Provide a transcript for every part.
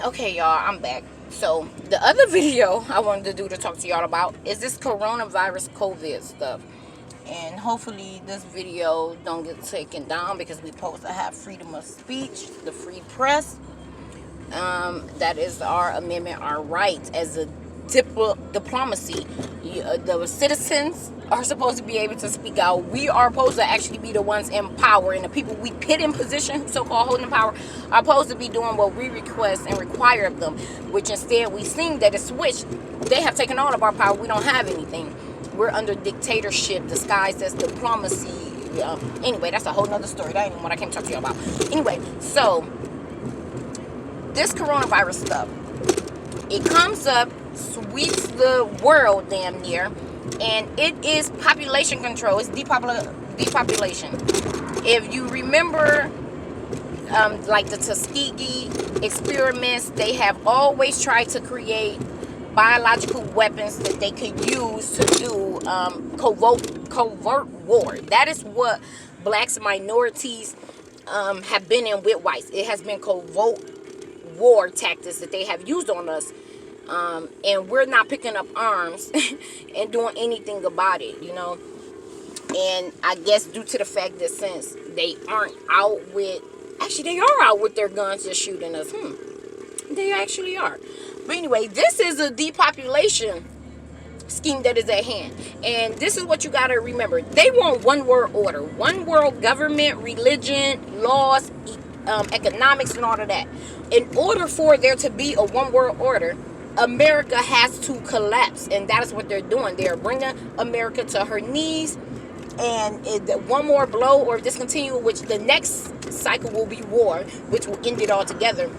Okay, y'all, I'm back. So the other video I wanted to do to talk to y'all about is this coronavirus COVID stuff. And hopefully this video don't get taken down because we supposed to have freedom of speech, the free press. That is our amendment, our right as a diplomacy. The citizens are supposed to be able to speak out. We are supposed to actually be the ones in power, and the people we put in position, so-called holding power, are supposed to be doing what we request and require of them. Which instead we seen that it's switched. They have taken all of our power. We don't have anything. We're under dictatorship disguised as diplomacy. Anyway, that's a whole nother story. That ain't even what I came to talk to you about. Anyway, so this coronavirus stuff, it comes up, sweeps the world damn near, and it is population control. It's depopulation. If you remember, like the Tuskegee experiments, they have always tried to create biological weapons that they could use to do covert war. That is what blacks and minorities have been in with whites. It has been covert war tactics that they have used on us, and we're not picking up arms and doing anything about it, you know. And I guess due to the fact that since they aren't out with, actually they are out with their guns just shooting us. They actually are. But anyway, this is a depopulation scheme that is at hand. And this is what you got to remember. They want one world order, one world government, religion, laws, economics, and all of that. In order for there to be a one world order, America has to collapse. And that is what they're doing. They're bringing America to her knees. And one more blow, or if this continues, which the next cycle will be war, which will end it all together.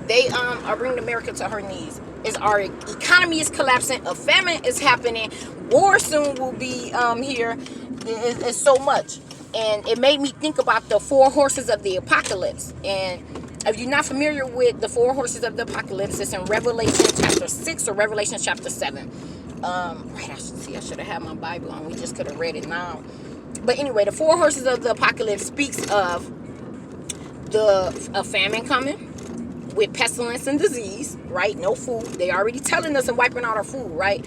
They are bringing America to her knees. Our economy is collapsing. A famine is happening. War soon will be here. It's so much. And it made me think about the four horses of the apocalypse. And if you're not familiar with the four horses of the apocalypse, it's in Revelation chapter 6 or Revelation chapter 7. Right, I should have had my Bible on. We just could have read it now. But anyway, the four horses of the apocalypse speaks of a famine coming with pestilence and disease, right? No food. They already telling us and wiping out our food, right?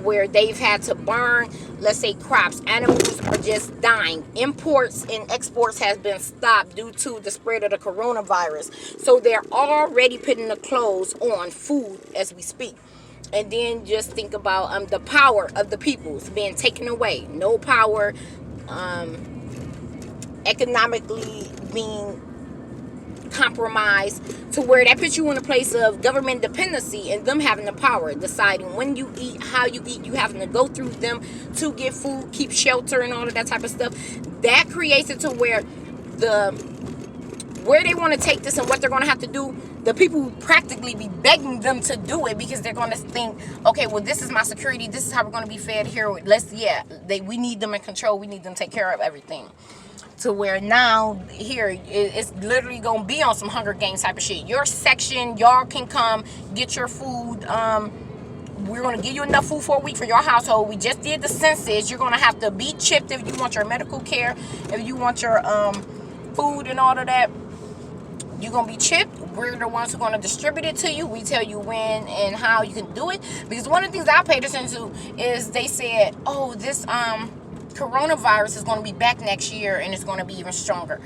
Where they've had to burn, let's say, crops. Animals are just dying. Imports and exports has been stopped due to the spread of the coronavirus. So they're already putting the clothes on food as we speak. And then just think about the power of the peoples being taken away. No power, economically being compromised, to where that puts you in a place of government dependency and them having the power, deciding when you eat, how you eat, you having to go through them to get food, keep shelter, and all of that type of stuff. That creates it to where where they want to take this and what they're going to have to do, the people will practically be begging them to do it, because they're going to think, okay, well, this is my security, this is how we're going to be fed here. We need them in control, we need them to take care of everything. To where now here it's literally gonna be on some Hunger Games type of shit. Your section, y'all can come get your food. We're gonna give you enough food for a week for your household. We just did the census. You're gonna have to be chipped if you want your medical care, if you want your food and all of that. You're gonna be chipped. We're the ones who are gonna distribute it to you. We tell you when and how you can do it. Because one of the things I paid attention to is they said, oh, this coronavirus is going to be back next year and it's going to be even stronger.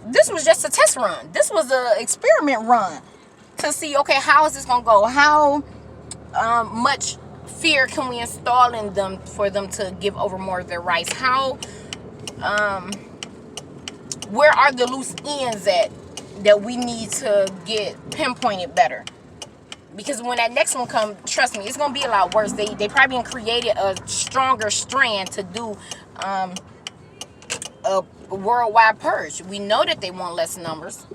This was just a test run. This was an experiment run to see, okay, how is this going to go? How much fear can we install in them for them to give over more of their rights? How where are the loose ends at that we need to get pinpointed better? Because when that next one comes, trust me, it's going to be a lot worse. They probably created a stronger strand to do a worldwide purge. We know that they want less numbers.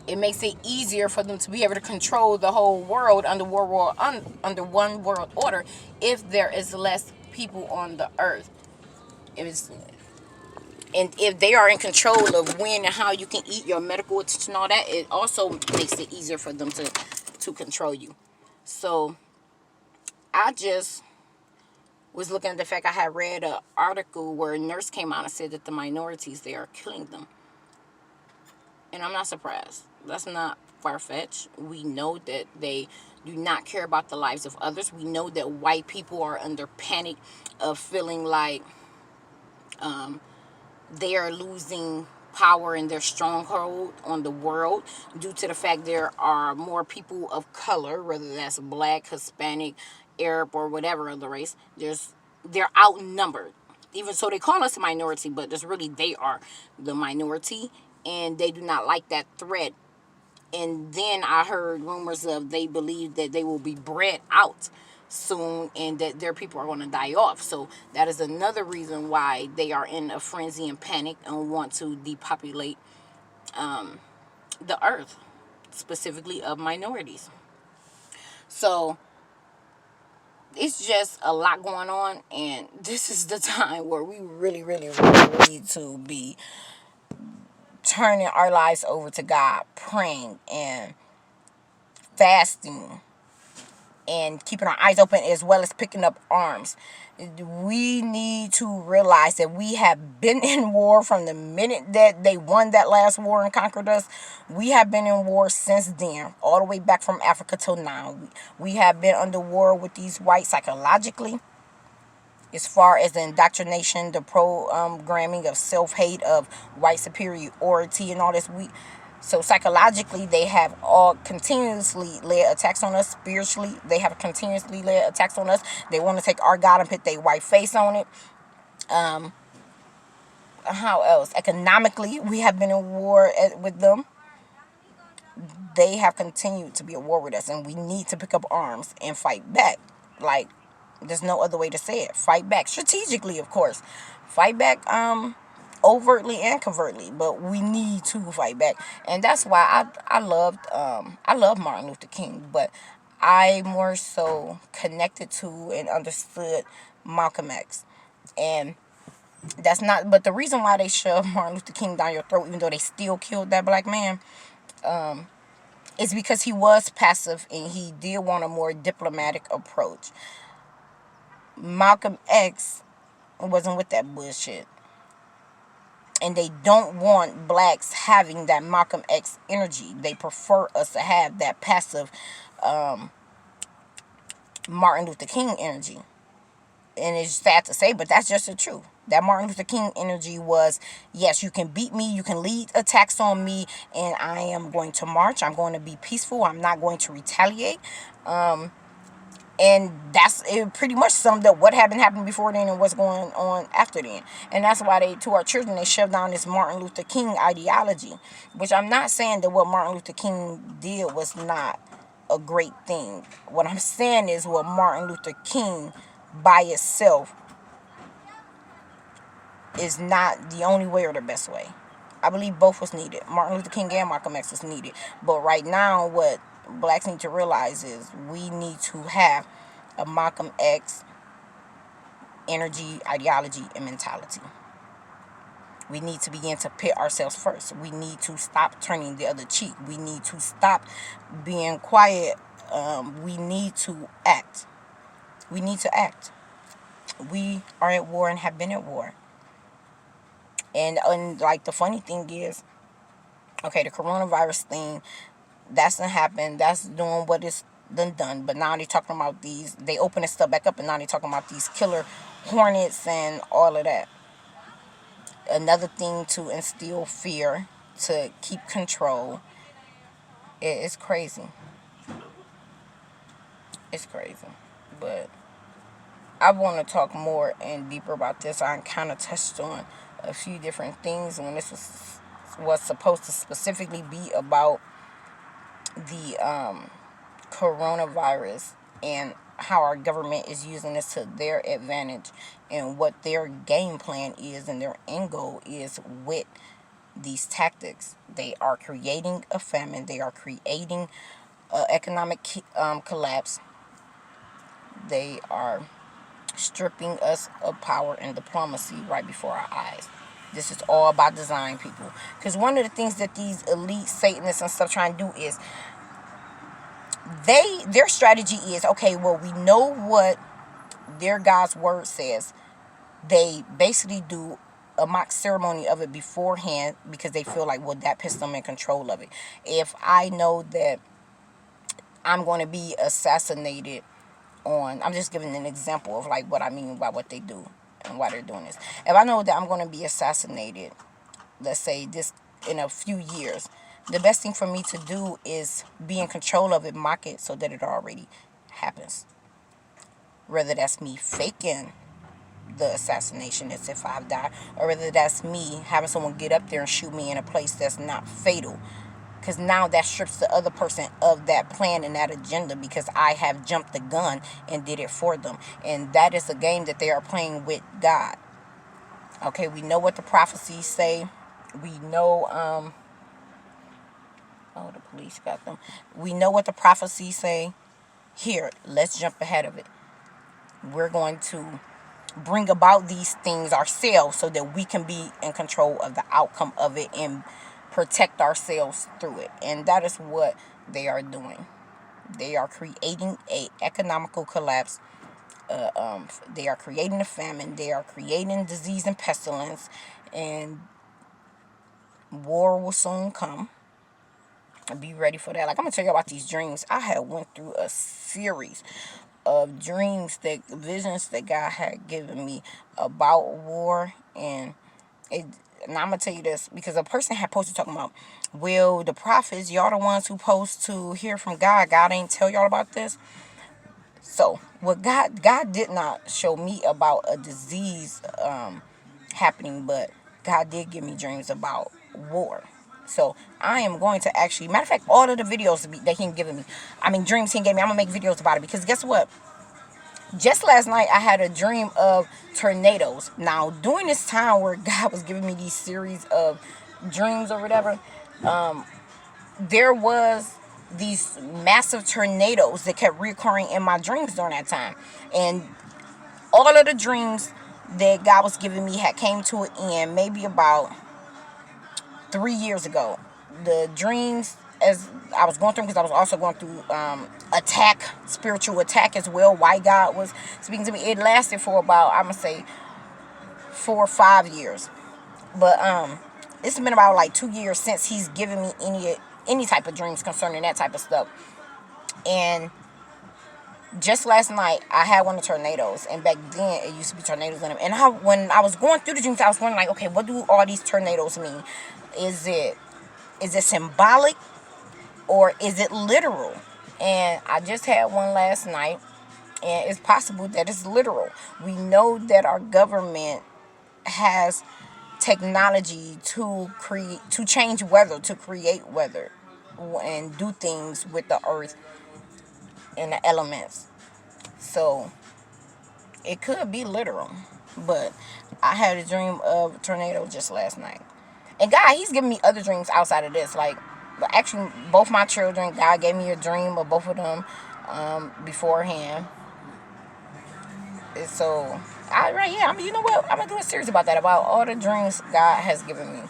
It makes it easier for them to be able to control the whole world under one world order if there is less people on the earth. And if they are in control of when and how you can eat, your medical attention, all that, it also makes it easier for them to control you. So I just was looking at the fact I had read an article where a nurse came out and said that the minorities, they are killing them. And I'm not surprised. That's not far-fetched. We know that they do not care about the lives of others. We know that white people are under panic of feeling like they are losing power in their stronghold on the world due to the fact there are more people of color, whether that's black, Hispanic, Arab, or whatever other race. They're outnumbered. Even so, they call us a minority, but just really they are the minority, and they do not like that threat. And then I heard rumors of they believe that they will be bred out soon and that their people are going to die off. So that is another reason why they are in a frenzy and panic and want to depopulate the earth, specifically of minorities. So it's just a lot going on, and this is the time where we really, really, really need to be turning our lives over to God, praying and fasting and keeping our eyes open, as well as picking up arms. We need to realize that we have been in war from the minute that they won that last war and conquered us. We have been in war since then, all the way back from Africa till now. We have been under war with these whites psychologically, as far as the indoctrination, the programming of self-hate, of white superiority, and all this. So psychologically, they have all continuously led attacks on us. Spiritually, they have continuously led attacks on us. They want to take our God and put their white face on it. How else? Economically, we have been in war with them. They have continued to be at war with us, and we need to pick up arms and fight back. Like, there's no other way to say it. Fight back strategically, of course. Fight back overtly and covertly, but we need to fight back. And that's why I love Martin Luther King, but I more so connected to and understood Malcolm X. And that's not, but the reason why they shoved Martin Luther King down your throat, even though they still killed that black man, is because he was passive and he did want a more diplomatic approach. Malcolm X wasn't with that bullshit. And they don't want blacks having that Malcolm X energy. They prefer us to have that passive Martin Luther King energy. And it's sad to say, but that's just the truth. That Martin Luther King energy was, yes, you can beat me, you can lead attacks on me, and I am going to march. I'm going to be peaceful. I'm not going to retaliate. And that's it. Pretty much summed up what had been happening before then and what's going on after then. And that's why to our children, they shove down this Martin Luther King ideology, which I'm not saying that what Martin Luther King did was not a great thing. What I'm saying is what Martin Luther King by itself is not the only way or the best way. I believe both was needed. Martin Luther King and Malcolm X was needed. But right now, what blacks need to realize is we need to have a Malcolm X energy, ideology, and mentality. We need to begin to pit ourselves first. We need to stop turning the other cheek. We need to stop being quiet. We need to act. We need to act. We are at war and have been at war. And like the funny thing is, okay, the coronavirus thing, that's done happened. That's doing what it's done. But now they're talking about these. They open this stuff back up, and now they're talking about these killer hornets and all of that. Another thing to instill fear, to keep control. It's crazy. It's crazy. But I want to talk more and deeper about this. I kind of touched on a few different things when this was supposed to specifically be about the coronavirus and how our government is using this to their advantage and what their game plan is and their end goal is with these tactics. They are creating a famine. They are creating an economic collapse. They are stripping us of power and diplomacy right before our eyes. This is all about design, people. Because one of the things that these elite Satanists and stuff trying to do is their strategy is, okay, well, we know what their God's word says. They basically do a mock ceremony of it beforehand because they feel like, well, that puts them in control of it. If I know that I'm going to be assassinated on, I'm just giving an example of like what I mean by what they do and why they're doing this. If I know that I'm going to be assassinated, let's say this in a few years, the best thing for me to do is be in control of it, mock it so that it already happens. Whether that's me faking the assassination as if I've died, or whether that's me having someone get up there and shoot me in a place that's not fatal. Because now that strips the other person of that plan and that agenda because I have jumped the gun and did it for them. And that is a game that they are playing with God. Okay, we know what the prophecies say. We know, oh, the police got them. We know what the prophecies say. Here, let's jump ahead of it. We're going to bring about these things ourselves so that we can be in control of the outcome of it and protect ourselves through it. And that is what they are doing. They are creating a economical collapse. They are creating a famine. They are creating disease and pestilence, and war will soon come. Be ready for that. Like, I'm gonna tell you about these dreams. I had went through a series of dreams, that visions that God had given me about war, and and I'm gonna tell you this because a person had posted talking about, well, the prophets, y'all the ones who supposed to hear from God. God ain't tell y'all about this. So what God did not show me about a disease happening, but God did give me dreams about war. So I am going to actually, matter of fact, all of the videos that he given me, I mean dreams he gave me, I'm gonna make videos about it because guess what? Just last night I had a dream of tornadoes. Now during this time where God was giving me these series of dreams or whatever, there was these massive tornadoes that kept reoccurring in my dreams during that time. And all of the dreams that God was giving me had came to an end maybe about 3 years ago. The dreams, as I was going through, because I was also going through spiritual attack as well. Why God was speaking to me. It lasted for about, I'm gonna say, 4 or 5 years. But it's been about like 2 years since he's given me any type of dreams concerning that type of stuff. And just last night I had one of the tornadoes, and back then it used to be tornadoes in them. And when I was going through the dreams, I was wondering, like, okay, what do all these tornadoes mean? Is it symbolic or is it literal? And I just had one last night, and it's possible that it's literal. We know that our government has technology to change weather, to create weather, and do things with the earth and the elements. So it could be literal, but I had a dream of a tornado just last night. And God, he's giving me other dreams outside of this. Like, actually, both my children, God gave me a dream of both of them beforehand. And so, you know what? I'm going to do a series about that, about all the dreams God has given me.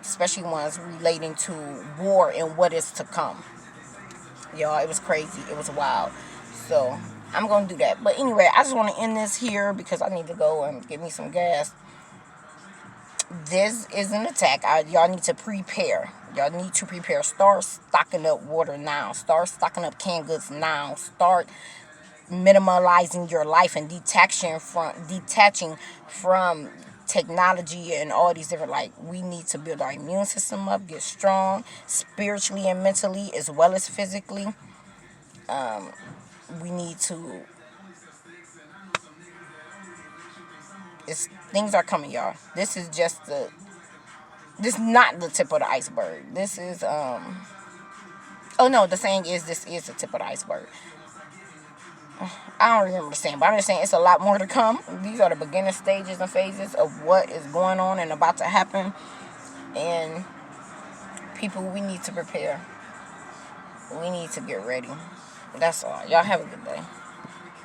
Especially ones relating to war and what is to come. Y'all, it was crazy. It was wild. So, I'm going to do that. But anyway, I just want to end this here because I need to go and get me some gas. This is an attack. Y'all need to prepare. Y'all need to prepare. Start stocking up water now. Start stocking up canned goods now. Start minimalizing your life and detaching from technology and all these different, like, we need to build our immune system up, get strong spiritually and mentally as well as physically. We need to, things are coming, y'all. This is not the tip of the iceberg. This is oh no, the saying is, this is the tip of the iceberg. I don't remember the saying, but I'm just saying it's a lot more to come. These are the beginning stages and phases of what is going on and about to happen. And people, we need to prepare. We need to get ready. That's all. Y'all have a good day.